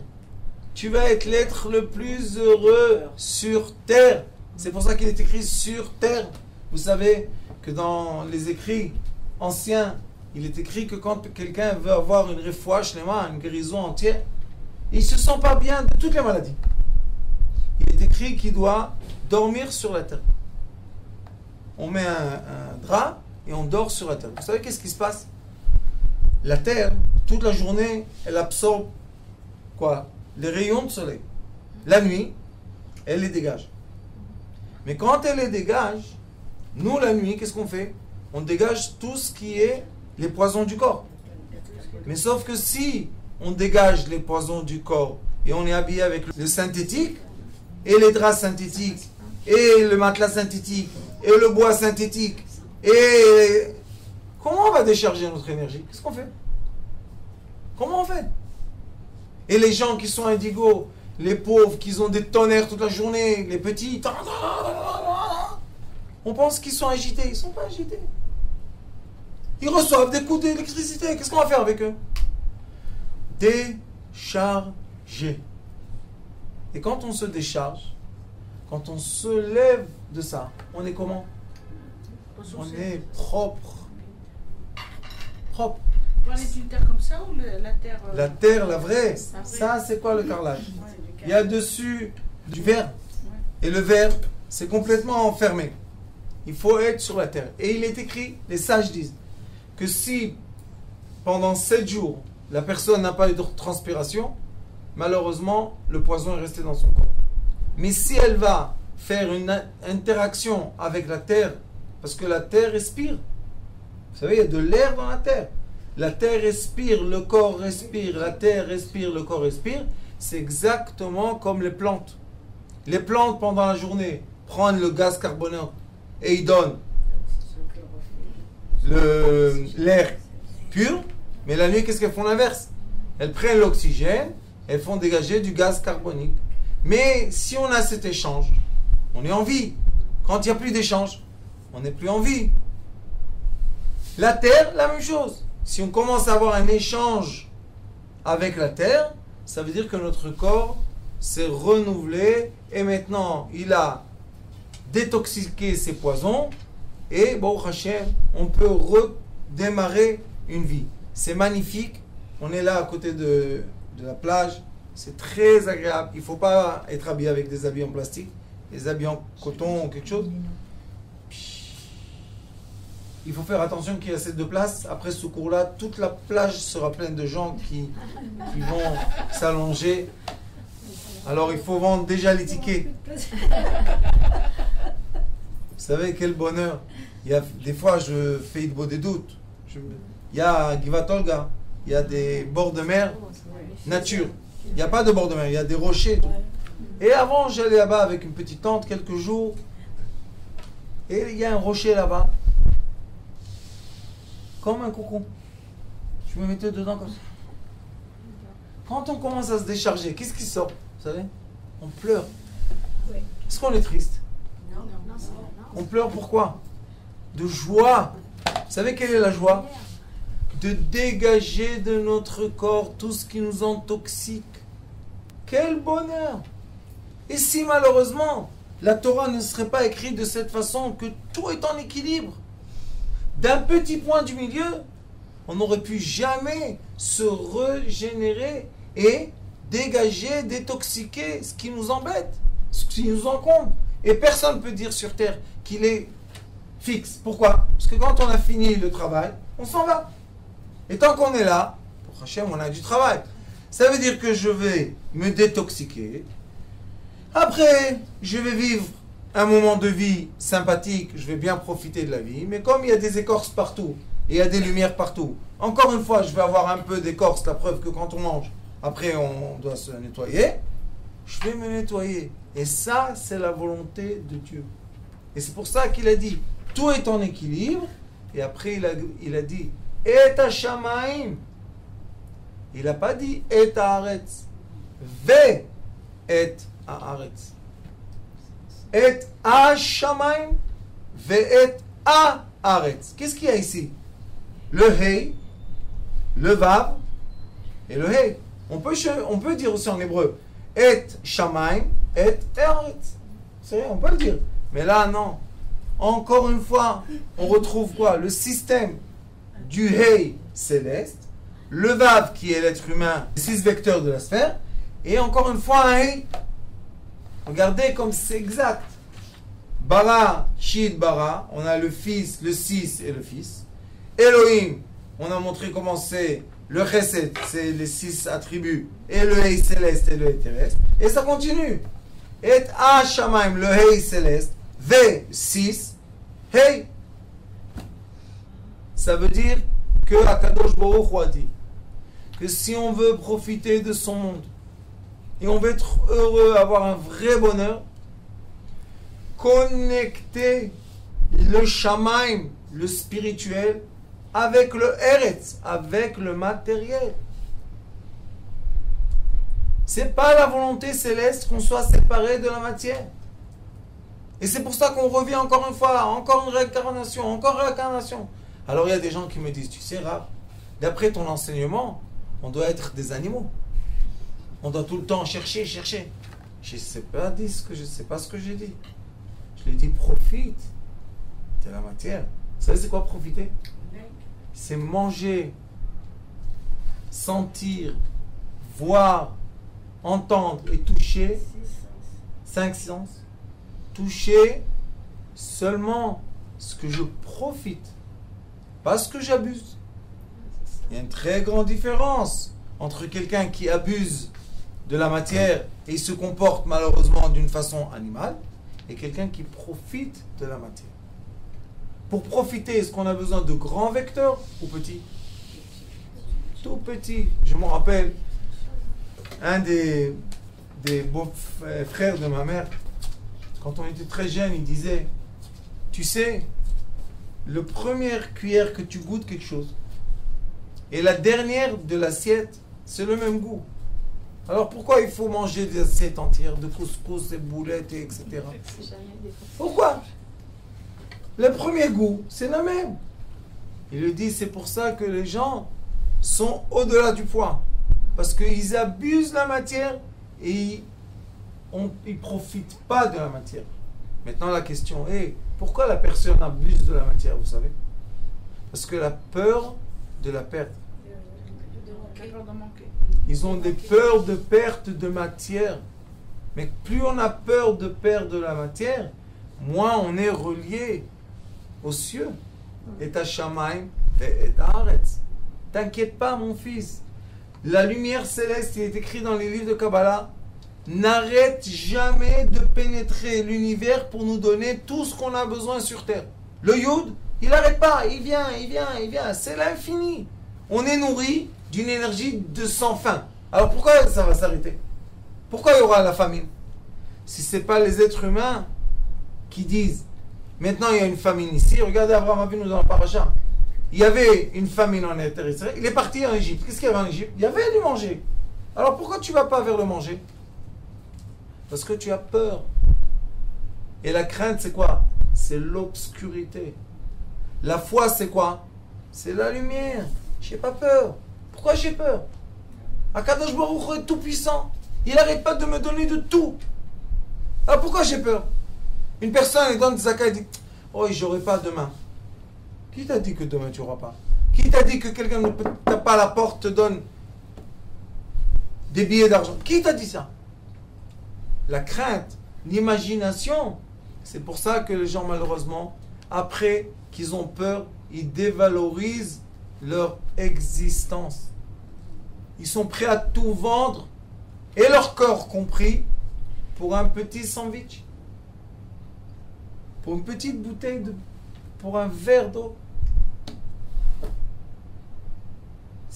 Tu vas être l'être le plus heureux sur terre. C'est pour ça qu'il est écrit sur terre. Vous savez que dans les écrits anciens, il est écrit que quand quelqu'un veut avoir une refoua shlema, une guérison entière, il ne se sent pas bien de toutes les maladies. Il est écrit qu'il doit dormir sur la terre. On met un drap et on dort sur la terre. Vous savez qu'est-ce qui se passe? La terre, toute la journée, elle absorbe quoi? Les rayons de soleil. La nuit, elle les dégage. Mais quand elle les dégage, nous la nuit, qu'est-ce qu'on fait? On dégage tout ce qui est les poisons du corps. Mais sauf que si on dégage les poisons du corps et on est habillé avec le synthétique, et les draps synthétiques, et le matelas synthétique, et le bois synthétique, et comment on va décharger notre énergie? Qu'est-ce qu'on fait? Comment on fait? Et les gens qui sont indigos, les pauvres qui ont des tonnerres toute la journée, les petits, on pense qu'ils sont agités. Ils ne sont pas agités. Ils reçoivent des coups d'électricité. Qu'est-ce qu'on va faire avec eux? Décharger. Et quand on se décharge, quand on se lève de ça, on est comment? On est propre. Propre. On est une terre comme ça ou la terre... La terre, la vraie. Ça, c'est quoi le carrelage? Il y a dessus du verre. Et le verre, c'est complètement enfermé. Il faut être sur la terre. Et il est écrit, les sages disent, que si pendant 7 jours, la personne n'a pas eu de transpiration, malheureusement, le poison est resté dans son corps. Mais si elle va faire une interaction avec la terre, parce que la terre respire, vous savez, il y a de l'air dans la terre. La terre respire, le corps respire, la terre respire, le corps respire. C'est exactement comme les plantes. Les plantes, pendant la journée, prennent le gaz carboné et ils donnent l'air pur. Mais la nuit, qu'est-ce qu'elles font l'inverse? Elles prennent l'oxygène, elles font dégager du gaz carbonique. Mais si on a cet échange, on est en vie. Quand il n'y a plus d'échange, on n'est plus en vie. La terre, la même chose. Si on commence à avoir un échange avec la terre, ça veut dire que notre corps s'est renouvelé et maintenant il a détoxiqué ses poisons et Baruch Hashem, on peut redémarrer une vie. C'est magnifique. On est là à côté de la plage. C'est très agréable. Il ne faut pas être habillé avec des habits en plastique, des habits en coton ou quelque chose. Il faut faire attention qu'il y ait assez de place. Après ce cours-là, toute la plage sera pleine de gens qui vont s'allonger. Alors il faut vendre déjà les tickets. Vous savez quel bonheur. Il y a, des fois, je fais des doutes. Il y a Givat Olga, il y a des bords de mer, nature. Il n'y a pas de bord de mer, il y a des rochers. Tout. Et avant, j'allais là-bas avec une petite tente quelques jours. Et il y a un rocher là-bas. Comme un cocon. Je me mettais dedans comme ça. Quand on commence à se décharger, qu'est-ce qui sort? Vous savez? On pleure. Est-ce qu'on est triste? Non. On pleure pourquoi? De joie. Vous savez quelle est la joie? De dégager de notre corps tout ce qui nous intoxique. Quel bonheur! Et si malheureusement, la Torah ne serait pas écrite de cette façon, que tout est en équilibre, d'un petit point du milieu, on n'aurait pu jamais se régénérer et dégager, détoxiquer ce qui nous embête, ce qui nous encombre. Et personne ne peut dire sur Terre qu'il est fixe. Pourquoi? Parce que quand on a fini le travail, on s'en va. Et tant qu'on est là, pour Hachem, on a du travail. Ça veut dire que je vais me détoxiquer. Après, je vais vivre un moment de vie sympathique, je vais bien profiter de la vie. Mais comme il y a des écorces partout, et il y a des lumières partout. Encore une fois, je vais avoir un peu d'écorce, la preuve que quand on mange, après on doit se nettoyer. Je vais me nettoyer. Et ça, c'est la volonté de Dieu. Et c'est pour ça qu'il a dit, tout est en équilibre. Et après, il a dit, et hashamaim. Il n'a pas dit, et haaretz. Ve et haaretz. Et hashamaim. Ve et haaretz. Qu'est-ce qu'il y a ici? Le hei, le vav et le hei. On peut dire aussi en hébreu, et shamaim, et haaretz. C'est vrai, on peut le dire. Mais là, non. Encore une fois, on retrouve quoi? Le système du Hei céleste, le Vav qui est l'être humain, les 6 vecteurs de la sphère, et encore une fois un Hei. Regardez comme c'est exact. Bara, Shid, Bara, on a le Fils, le 6 et le Fils. Elohim, on a montré comment c'est le Chesed, c'est les 6 attributs, et le Hei céleste et le Hei terrestre. Et ça continue. Et Hashamaim, le Hei céleste, V6, Hey. Ça veut dire que Akadosh Baruch Hu a dit que si on veut profiter de son monde et on veut être heureux, avoir un vrai bonheur, connecter le Shamaim, le spirituel, avec le Eretz, avec le matériel. C'est pas la volonté céleste qu'on soit séparé de la matière. Et c'est pour ça qu'on revient encore une fois, encore une réincarnation, encore une réincarnation. Alors il y a des gens qui me disent, tu sais Rav, d'après ton enseignement, on doit être des animaux. On doit tout le temps chercher. Je ne sais pas ce que j'ai dit. Je l'ai dit, profite de la matière. Vous savez c'est quoi profiter? C'est manger, sentir, voir, entendre et toucher. 5 sens. Toucher seulement ce que je profite, pas ce que j'abuse. Il y a une très grande différence entre quelqu'un qui abuse de la matière et il se comporte malheureusement d'une façon animale et quelqu'un qui profite de la matière. Pour profiter, est-ce qu'on a besoin de grands vecteurs ou petits? Tout petit. Je me rappelle, un des beaux frères de ma mère, quand on était très jeune, il disait, tu sais, le première cuillère que tu goûtes quelque chose et la dernière de l'assiette, c'est le même goût. Alors pourquoi il faut manger des assiettes entières de couscous et boulettes, et etc. Pourquoi? Le premier goût, c'est le même. Il le dit, c'est pour ça que les gens sont au-delà du poids. Parce qu'ils abusent la matière et ils ne profitent pas de la matière. Maintenant, la question est, pourquoi la personne abuse de la matière, vous savez? Parce que la peur de la perte. Ils ont des peurs de perte de matière. Mais plus on a peur de perdre de la matière, moins on est relié aux cieux. Et à Shamaim et à Haaretz. T'inquiète pas, mon fils. La lumière céleste, il est écrit dans les livres de Kabbalah, n'arrête jamais de pénétrer l'univers pour nous donner tout ce qu'on a besoin sur Terre. Le Yud, il n'arrête pas, il vient. C'est l'infini. On est nourri d'une énergie de sans fin. Alors pourquoi ça va s'arrêter? Pourquoi il y aura la famine? Si ce n'est pas les êtres humains qui disent, maintenant il y a une famine ici, regardez Abraham Avinu dans la paracha. Il y avait une famine en terre Israël, il est parti en Égypte. Qu'est-ce qu'il y avait en Égypte? Il y avait du manger. Alors pourquoi tu ne vas pas vers le manger? Parce que tu as peur. Et la crainte, c'est quoi? C'est l'obscurité. La foi, c'est quoi? C'est la lumière. Je n'ai pas peur. Pourquoi j'ai peur? Akadosh Baruch Hu est tout puissant. Il n'arrête pas de me donner de tout. Alors pourquoi j'ai peur? Une personne, elle donne des zakat, elle dit, oh, j'aurai pas demain. Qui t'a dit que demain tu n'auras pas? Qui t'a dit que quelqu'un ne tape pas à la porte, te donne des billets d'argent? Qui t'a dit ça? La crainte, l'imagination. C'est pour ça que les gens, malheureusement, après qu'ils ont peur, ils dévalorisent leur existence. Ils sont prêts à tout vendre, et leur corps compris, pour un petit sandwich, pour une petite bouteille pour un verre d'eau.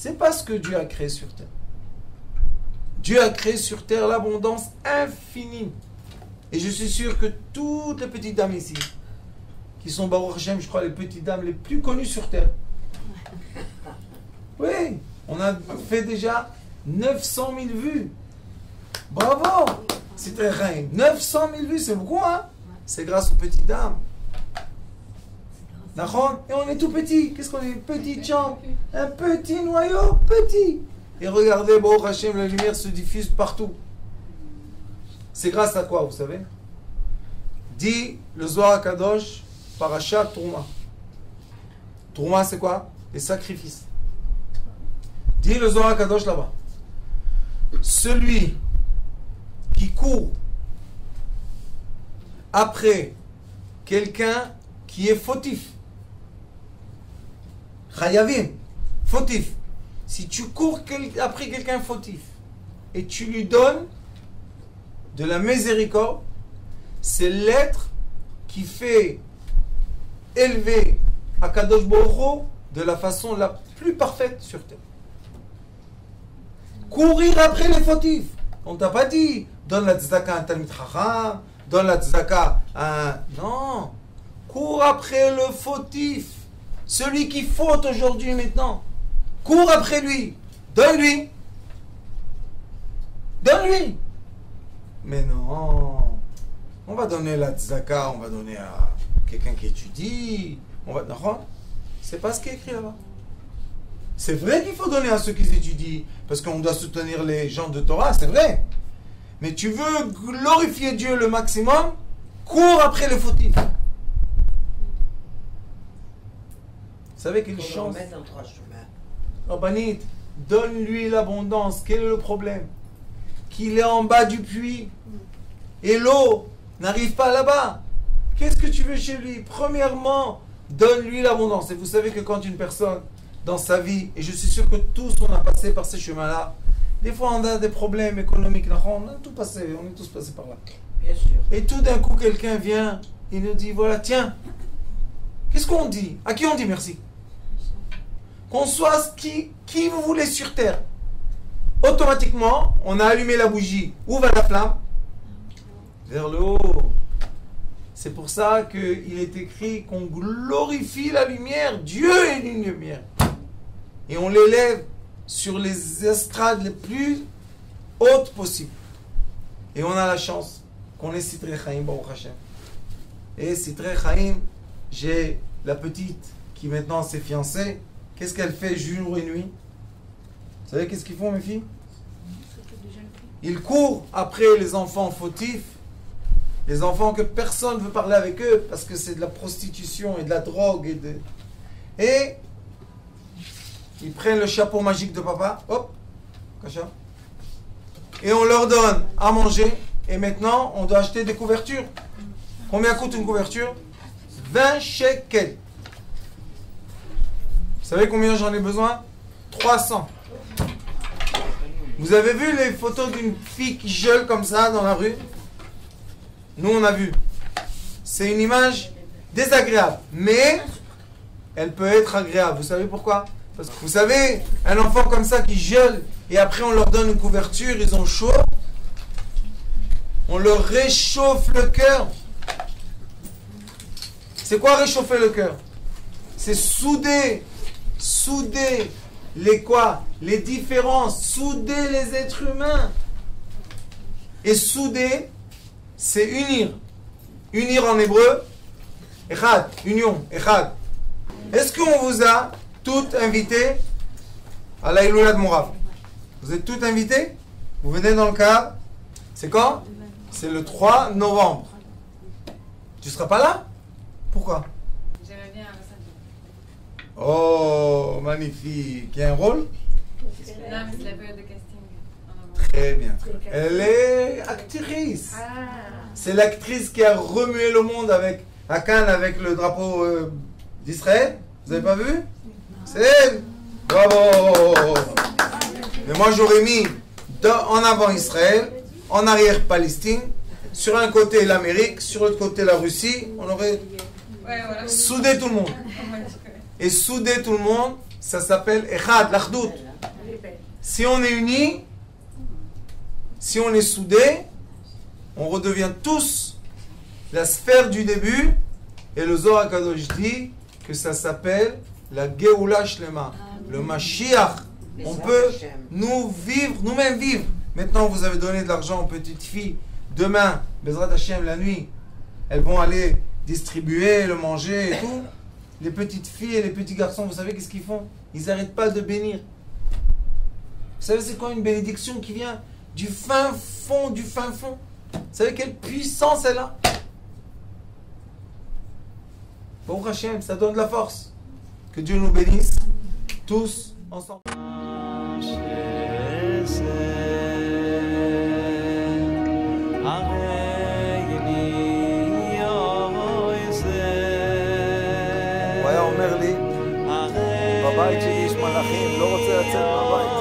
C'est pas ce que Dieu a créé sur terre. Dieu a créé sur terre l'abondance infinie. Et je suis sûr que toutes les petites dames ici, qui sont Baruch Hashem, je crois, les petites dames les plus connues sur terre. Oui, on a fait déjà 900 000 vues. Bravo! C'est très rien. 900 000 vues, c'est beaucoup, hein? C'est grâce aux petites dames. D'accord? Et on est tout petit. Qu'est-ce qu'on est? Une petite chambre. Un petit noyau, petit. Et regardez, Baruch Hashem, la lumière se diffuse partout. C'est grâce à quoi, vous savez? Dit le Zohar Kadosh, Parashat Trouma. Trouma, c'est quoi? Les sacrifices. Dit le Zohar Kadosh là-bas. Celui qui court après quelqu'un qui est fautif. Chayavim, fautif. Si tu cours après quelqu'un fautif et tu lui donnes de la miséricorde, c'est l'être qui fait élever Akadosh Baruch Hu de la façon la plus parfaite sur terre. Courir après les fautifs. On t'a pas dit donne la tzedaka à un Talmid Chacham, donne la tzedaka à un... Non. Cours après le fautif. Celui qui faute aujourd'hui maintenant. Cours après lui. Donne-lui. Donne-lui. Mais non. On va donner la tzedaka, on va donner à quelqu'un qui étudie. On va... Non. C'est pas ce qui est écrit là-bas. C'est vrai qu'il faut donner à ceux qui étudient, parce qu'on doit soutenir les gens de Torah, c'est vrai. Mais tu veux glorifier Dieu le maximum, cours après les fautifs. Vous savez quelle chance. Rabbanit, donne-lui l'abondance. Quel est le problème? Qu'il est en bas du puits et l'eau n'arrive pas là-bas. Qu'est-ce que tu veux chez lui? Premièrement, donne-lui l'abondance. Et vous savez que quand une personne dans sa vie, et je suis sûr que tous on a passé par ces chemins-là, des fois on a des problèmes économiques, on a tout passé, on est tous passés par là. Bien sûr. Et tout d'un coup quelqu'un vient, il nous dit voilà, tiens, qu'est-ce qu'on dit? À qui on dit merci? Qu'on soit qui vous voulez sur terre. Automatiquement, on a allumé la bougie. Où va la flamme? Vers le haut. C'est pour ça qu'il est écrit qu'on glorifie la lumière. Dieu est une lumière. Et on l'élève sur les estrades les plus hautes possibles. Et on a la chance qu'on est Sitrei Chaim, Baruch Hashem. Et Sitrei Chaim, j'ai la petite qui maintenant s'est fiancée. Qu'est-ce qu'elle fait jour et nuit? Vous savez qu'est-ce qu'ils font, mes filles? Ils courent après les enfants fautifs, les enfants que personne ne veut parler avec eux parce que c'est de la prostitution et de la drogue. Et ils prennent le chapeau magique de papa, hop, cacha, et on leur donne à manger. Et maintenant, on doit acheter des couvertures. Combien coûte une couverture? 20 shekels. Vous savez combien j'en ai besoin? 300. Vous avez vu les photos d'une fille qui geule comme ça dans la rue? Nous, on a vu. C'est une image désagréable, mais elle peut être agréable. Vous savez pourquoi? Parce que vous savez, un enfant comme ça qui geule et après on leur donne une couverture, ils ont chaud. On leur réchauffe le cœur. C'est quoi réchauffer le cœur? C'est souder les quoi? Les différences, souder les êtres humains. Et souder, c'est unir. Unir en hébreu, echad, union, echad. Est-ce qu'on vous a toutes invitées à la Iloula de Mourav? Vous êtes toutes invitées? Vous venez dans le cadre? C'est quand? C'est le 3 novembre. Tu seras pas là? Pourquoi? J'aimerais bien un samedi. Oh, magnifique. Il y a un rôle? Non, mais c'est la période de casting. en novembre. Très bien. Elle est actrice. C'est l'actrice qui a remué le monde à Cannes avec le drapeau d'Israël. Vous avez pas vu? C'est elle. Bravo. Mais moi j'aurais mis en avant Israël, en arrière Palestine, sur un côté l'Amérique, sur l'autre côté la Russie. On aurait soudé tout le monde. Et souder tout le monde, ça s'appelle Echad, l'Achdout. Elle est belle. Si on est unis, si on est soudés, on redevient tous la sphère du début. Et le Zohar HaKadosh dit que ça s'appelle la Geoula Shlema, le Mashiach. On peut nous-mêmes vivre. Maintenant, vous avez donné de l'argent aux petites filles. Demain, Bezrat Hashem, la nuit, elles vont aller distribuer, le manger et tout. Les petites filles et les petits garçons, vous savez qu'est-ce qu'ils font? Ils n'arrêtent pas de bénir. Vous savez c'est quoi une bénédiction qui vient du fin fond du fin fond? Vous savez quelle puissance elle a? Baruch Hashem, ça donne de la force. Que Dieu nous bénisse tous ensemble. הוא היה אומר לי, בבית שלי יש מלאכים, לא רוצה לצאת מהבית.